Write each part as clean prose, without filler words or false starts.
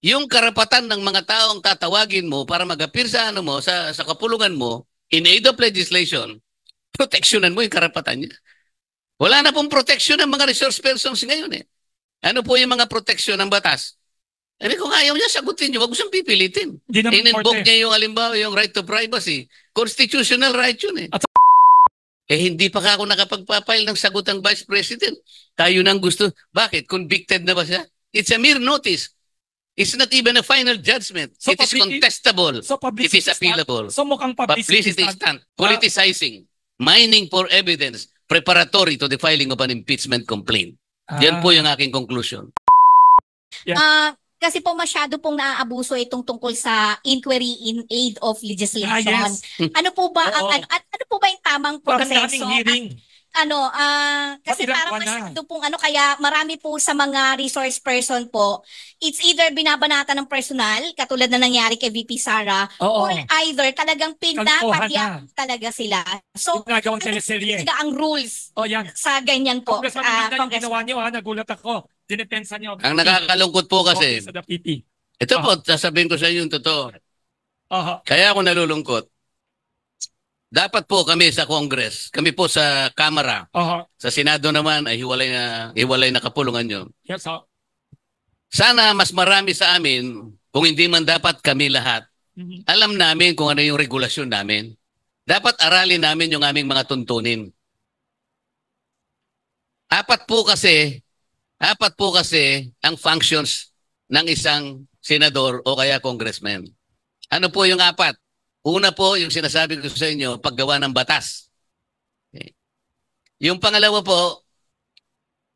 yung karapatan ng mga taong tatawagin mo para mag-appear sa ano mo, sa kapulungan mo, in aid of legislation, proteksyonan mo yung karapatan niya. Wala na pong proteksyon ng mga resource persons ngayon eh. Ano po yung mga proteksyon ng batas? Kung ayaw niya, sagutin niyo. Wag mo siyang pipilitin. In-invoke niya yung halimbawa, yung right to privacy. Constitutional right yun eh. Hindi pa ako nakapagpapail ng sagot ng Vice President. Tayo nang gusto. Bakit? Convicted na ba siya? It's a mere notice. It's not even a final judgment. So it is contestable. So it is appealable. So mukhang publicity stunt. Politicizing. Mining for evidence. Preparatory to the filing of an impeachment complaint. Yan po yung aking conclusion. Yeah. Kasi po masyado pong naaabuso itong tungkol sa inquiry in aid of legislation. Yes. Ano po ba ang ano po ba yung tamang proseso? Kasi parang masyado pong kaya marami po sa mga resource person po, it's either binabanatan ng personal, katulad na nangyari kay VP Sara, or either talagang pinapahiyang talaga sila. So, talaga ang rules sa ganyan po. Congressman, ginawa niyo nagulat ako. Dinepensa niyo. Ang nakakalungkot po kasi, ito po, sasabihin ko sa inyo yung totoo. Kaya ako nalulungkot. Dapat po kami sa Congress, kami po sa Kamara, sa Senado naman ay hiwalay na kapulungan nyo. Yes, Sana mas marami sa amin, kung hindi man dapat kami lahat, alam namin kung ano yung regulasyon namin. Dapat aralin namin yung aming mga tuntunin. Apat po kasi ang functions ng isang senador o kaya congressman. Ano po yung apat? Una po, yung sinasabi ko sa inyo, paggawa ng batas. Okay. Yung pangalawa po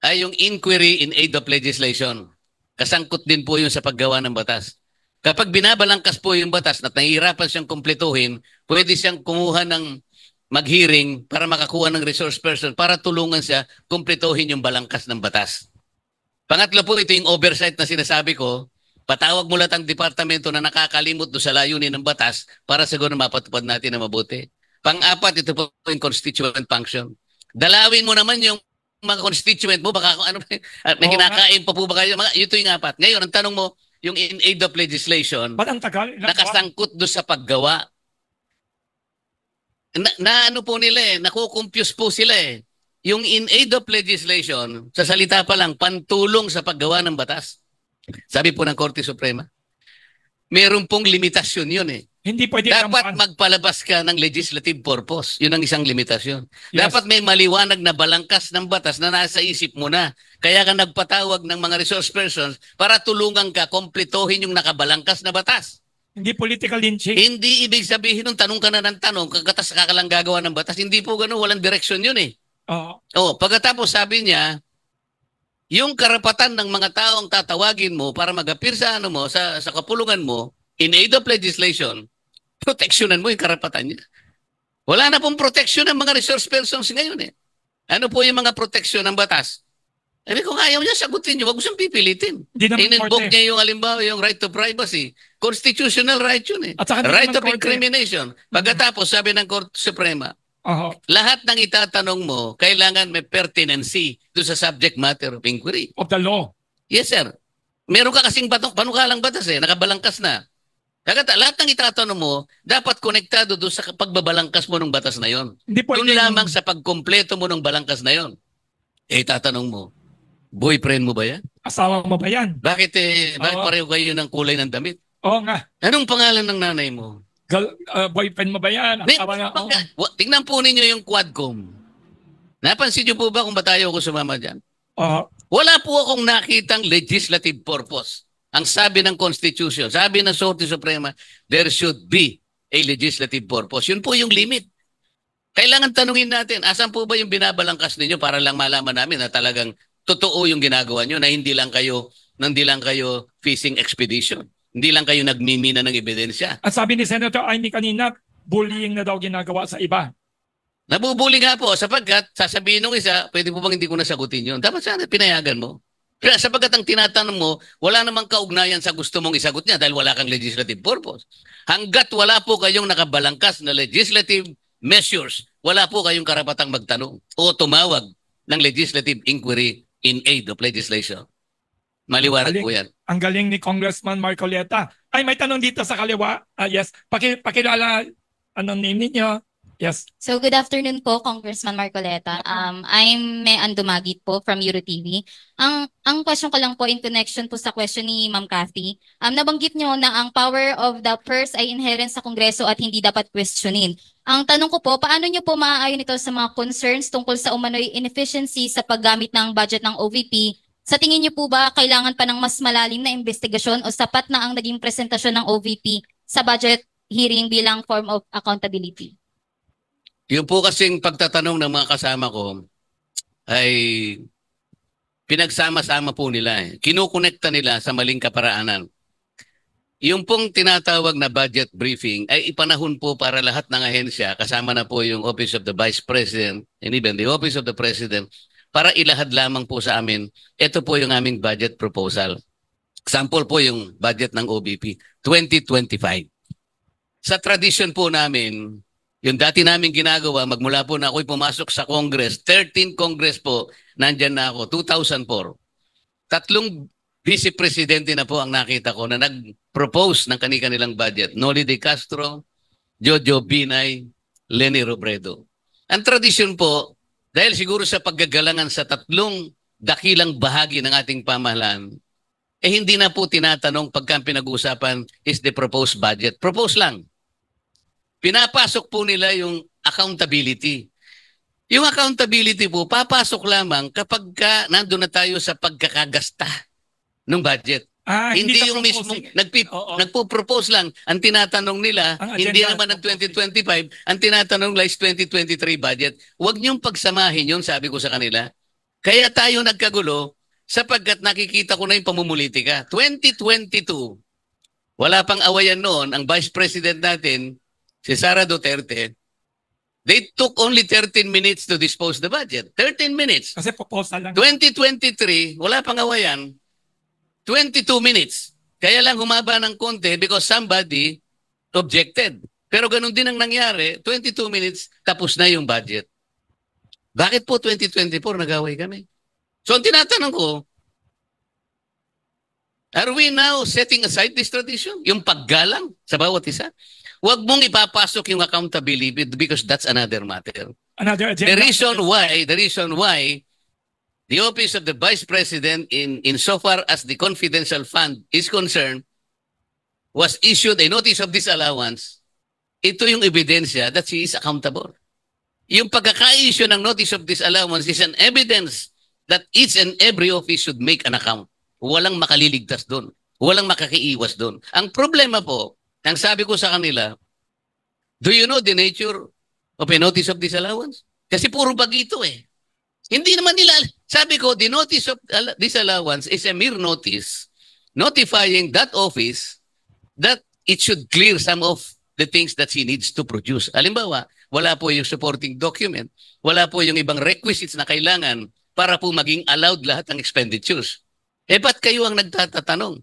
ay yung inquiry in aid of legislation. Kasangkot din po yun sa paggawa ng batas. Kapag binabalangkas po yung batas at nahihirapan siyang kumpletuhin, pwede siyang kumuha ng mag-hearing para makakuha ng resource person para tulungan siya kumpletuhin yung balangkas ng batas. Pangatlo po, ito yung oversight na sinasabi ko. Patawag mo lahat ang departamento na nakakalimot do sa layunin ng batas para siguro mapatupad natin na mabuti. Pang-apat, ito po yung constituent function. Dalawin mo naman yung mga constituent mo, baka kung ano, may kinakain pa po ba kayo? Ito yung apat. Ngayon, ang tanong mo, yung in aid of legislation, nakasangkot do sa paggawa. Ano po nila nakukompuse po sila Yung in aid of legislation, sa salita pa lang, pantulong sa paggawa ng batas. Sabi po ng Korte Suprema, meron pong limitasyon yun Hindi pwede dapat magpalabas ka ng legislative purpose. Yun ang isang limitasyon. Yes. Dapat may maliwanag na balangkas ng batas na nasa isip mo na. Kaya ka nagpatawag ng mga resource persons para tulungan ka kompletohin yung nakabalangkas na batas. Hindi political lynching. Hindi ibig sabihin nung tanong ka na ng tanong, kagatas ka lang gagawa ng batas. Hindi po gano'n, walang direction yun pagkatapos sabi niya, yung karapatan ng mga taong tatawagin mo para mag-appear sa ano mo, sa kapulungan mo, in aid of legislation, proteksyonan mo yung karapatan niya. Wala na pong proteksyon ng mga resource persons ngayon Ano po yung mga proteksyon ng batas? Kung ayaw niya, sagutin niyo. Wag mo siyang pipilitin. In-invoke niya yung halimbawa, yung right to privacy. Constitutional right yun Right of incrimination. Pagkatapos, sabi ng Korte Suprema, lahat ng itatanong mo, kailangan may pertinency doon sa subject matter of inquiry. Of the law. Yes, sir. Meron ka kasing panukalang batas nakabalangkas na. Lahat ng itatanong mo, dapat konektado doon sa pagbabalangkas mo ng batas na yon. Doon lamang sa pagkumpleto mo ng balangkas na yon. Tatanong mo, boyfriend mo ba yan? Asawa mo ba yan? Bakit pareho kayo ng kulay ng damit? Oo nga. Anong pangalan ng nanay mo? Boyfriend mo ba yan? Tingnan po ninyo yung Quadcom. Napansin niyo po ba kung ba tayo ako sumama dyan? Wala po akong nakitang legislative purpose. Ang sabi ng Constitution, sabi ng Korte Suprema, there should be a legislative purpose. Yun po yung limit. Kailangan tanungin natin, asan po ba yung binabalangkas ninyo para lang malaman namin na talagang totoo yung ginagawa nyo, na hindi lang kayo fishing expedition. Hindi lang kayo nagmimina ng ebidensya. At sabi ni Senator Amy kanina, bullying na daw ginagawa sa iba. Nabubuli nga po sapagkat sasabihin ng isa, pwede po bang hindi ko nasagutin yun? Dapat sana pinayagan mo. Kaya sapagkat ang tinatanong mo, wala namang kaugnayan sa gusto mong isagot niya dahil wala kang legislative purpose. Hanggat wala po kayong nakabalangkas na legislative measures, wala po kayong karapatang magtanong o tumawag ng legislative inquiry in aid of legislation. Maliwanag po yan. Ang galing ni Congressman Marcoleta. Ay, may tanong dito sa kaliwa. Yes. Pakilala, anong name ninyo? Yes. So good afternoon po, Congressman Marcoleta. I'm Mean Dumagit po from EuroTV. Ang question ko lang po in connection po sa question ni Ma'am Cathy. Nabanggit nyo na ang power of the purse ay inherent sa Kongreso at hindi dapat questionin. Ang tanong ko po, paano nyo po maaayon ito sa mga concerns tungkol sa umano'y inefficiency sa paggamit ng budget ng OVP? Sa tingin nyo po ba kailangan pa ng mas malalim na investigasyon o sapat na ang naging presentasyon ng OVP sa budget hearing bilang form of accountability? Yung po kasing pagtatanong ng mga kasama ko ay pinagsama-sama po nila. Kinukonekta nila sa maling kaparaanan. Yung pong tinatawag na budget briefing ay ipanahon po para lahat ng ahensya, kasama na po yung Office of the Vice President and even the Office of the President, para ilahad lamang po sa amin, ito po yung aming budget proposal. Example po yung budget ng OBP, 2025. Sa tradisyon po namin, yung dati namin ginagawa, magmula po na ako'y pumasok sa Congress, 13 Congress po, nandyan na ako, 2004. 3 Vice Presidente na po ang nakita ko na nag-propose ng kanilang budget. Noli de Castro, Jojo Binay, Leni Robredo. Ang tradisyon po, dahil siguro sa paggagalangan sa 3 dakilang bahagi ng ating pamahalaan, hindi na po tinatanong pagka pinag-uusapan is the proposed budget. Propose lang. Pinapasok po nila yung accountability. Yung accountability po, papasok lamang kapag nandun na tayo sa pagkakagasta ng budget. Hindi yung mismo nagpo-propose lang. Ang tinatanong nila, hindi naman ang 2025, ang tinatanong nila is 2023 budget. Huwag niyong pagsamahin yun, sabi ko sa kanila. Kaya tayo nagkagulo sapagkat nakikita ko na yung pamumulitika. 2022, wala pang awayan noon, ang Vice President natin, si Sara Duterte, they took only 13 minutes to dispose the budget. 13 minutes. Kasi proposal lang. 2023, wala pang awayan, 22 minutes. Kaya lang humaba ng konti because somebody objected. Pero ganun din ang nangyari, 22 minutes, tapos na yung budget. Bakit po 2024 nag-away kami? So ang tinatanong ko, are we now setting aside this tradition? Yung paggalang sa bawat isa? Huwag mong ipapasok yung accountability because that's another matter. Another agenda. The reason why the Office of the Vice President in so far as the confidential fund is concerned was issued a notice of disallowance. Ito yung ebidensya that she is accountable. Yung pagkaka-issue ng notice of disallowance is an evidence that each and every office should make an account. Walang makaliligtas doon. Walang makakiiwas doon. Ang problema po, ang sabi ko sa kanila, do you know the nature of a notice of disallowance? Kasi puro bagito eh. Hindi naman nila, sabi ko, the notice of disallowance is a mere notice notifying that office that it should clear some of the things that she needs to produce. Halimbawa, wala po yung supporting document, wala po yung ibang requisites na kailangan para po maging allowed lahat ng expenditures. Ba't kayo ang nagtatatanong?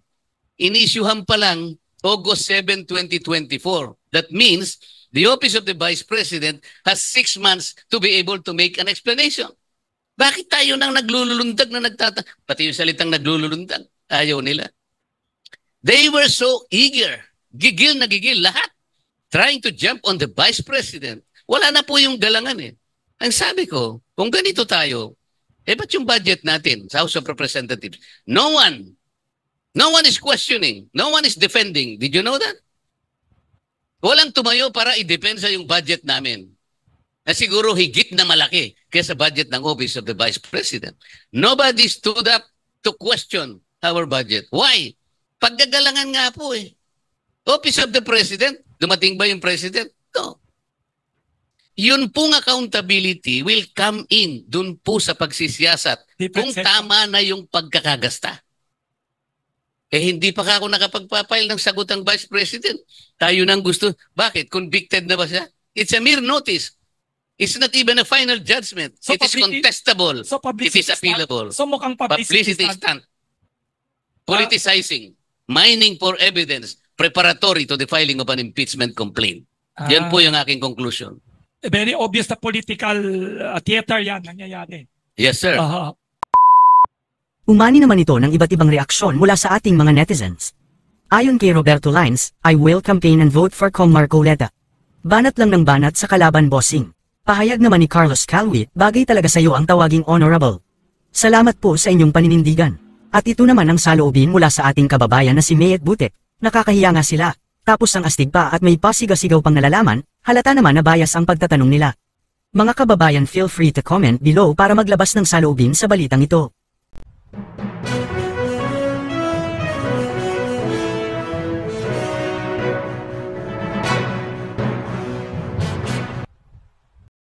Inisyuhan pa lang August 7, 2024. That means the Office of the Vice President has 6 months to be able to make an explanation. Bakit tayo nang naglululundag na pati yung salitang naglululundag, ayaw nila. They were so eager, gigil na gigil lahat, trying to jump on the Vice President. Wala na po yung galangan eh. Ang sabi ko, kung ganito tayo, ba't yung budget natin sa House of Representatives? No one is questioning. No one is defending. Did you know that? Walang tumayo para i-depensa yung budget namin. Na siguro higit na malaki kaysa budget ng Office of the Vice President. Nobody stood up to question our budget. Why? Paggagalangan nga po eh. Office of the President, dumating ba yung President? No. Yun pong accountability will come in dun po sa pagsisiyasat kung tama na yung pagkakagasta. Hindi pa ako nakapagpapail ng sagot ng Vice President. Tayo nang gusto. Bakit? Convicted na ba siya? It's a mere notice. It's not even a final judgment. So it is contestable. So it is appealable. So mukhang publicity stunt. Politicizing. Mining for evidence. Preparatory to the filing of an impeachment complaint. Yan po yung aking conclusion. Very obvious na political theater yan nangyayari. Yes, sir. Umani naman ito ng iba't ibang reaksyon mula sa ating mga netizens. Ayon kay Roberto Lines, I will campaign and vote for Kong Marcoleta. Banat lang ng banat sa kalaban, bossing. Pahayag naman ni Carlos Calwit, bagay talaga sa iyo ang tawaging honorable. Salamat po sa inyong paninindigan. At ito naman ang saloobin mula sa ating kababayan na si Mayet Butek. Nakakahiya nga sila. Tapos ang astig pa at may pasigaw-sigaw pang nalalaman, halata naman na bias ang pagtatanong nila. Mga kababayan, feel free to comment below para maglabas ng saloobin sa balitang ito.